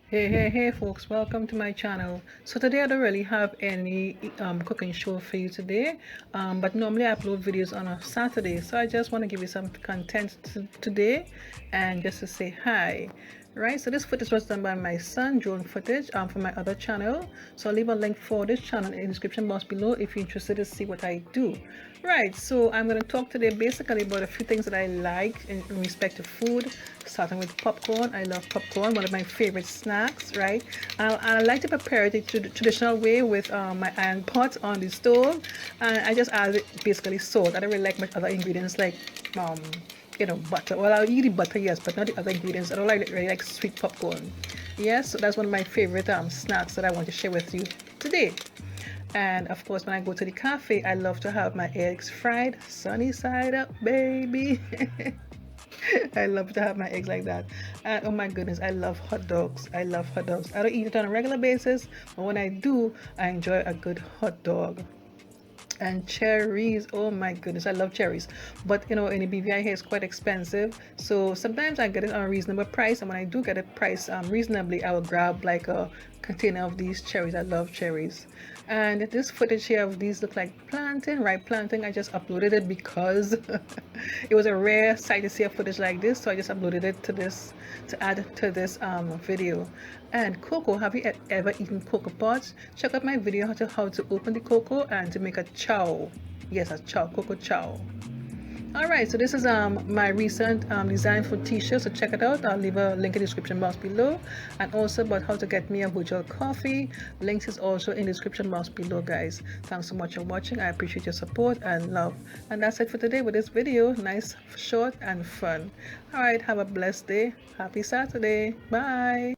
Hey folks, welcome to my channel. So today I don't really have any cooking show for you today, but normally I upload videos on a Saturday, so I just want to give you some content today and just to say hi. Right, so this footage was done by my son, drone footage, from my other channel. So I'll leave a link for this channel in the description box below if you're interested to see what I do. Right, so I'm going to talk today basically about a few things that I like in respect to food, starting with popcorn. I love popcorn, one of my favorite snacks, right? I like to prepare it the traditional way with my iron pot on the stove, and I just add basically salt. I don't really like much other ingredients like butter. Well, I'll eat the butter, yes, but not the other ingredients. I don't really like sweet popcorn. Yes, so that's one of my favorite snacks that I want to share with you today. And of course, when I go to the cafe, I love to have my eggs fried, sunny side up, baby. I love to have my eggs like that. And oh my goodness, I love hot dogs. I love hot dogs. I don't eat it on a regular basis, but when I do, I enjoy a good hot dog. And cherries, oh my goodness, I love cherries, but in the BVI here it's quite expensive, so sometimes I get it on a reasonable price, and when I do get it priced reasonably, I will grab like a container of these cherries. I love cherries. And this footage here of these look like plantain, ripe plantain. I just uploaded it because it was a rare sight to see a footage like this, so I just uploaded it to add to this video. And cocoa, have you ever eaten cocoa pods? Check out my video how to open the cocoa and to make a chow. Yes, a chow, cocoa chow. Alright, so this is my recent design for t-shirt, so check it out. I'll leave a link in the description box below, and also about how to get me a virtual coffee. Links is also in the description box below, guys. Thanks so much for watching. I appreciate your support and love. And that's it for today with this video. Nice, short and fun. Alright, have a blessed day. Happy Saturday. Bye.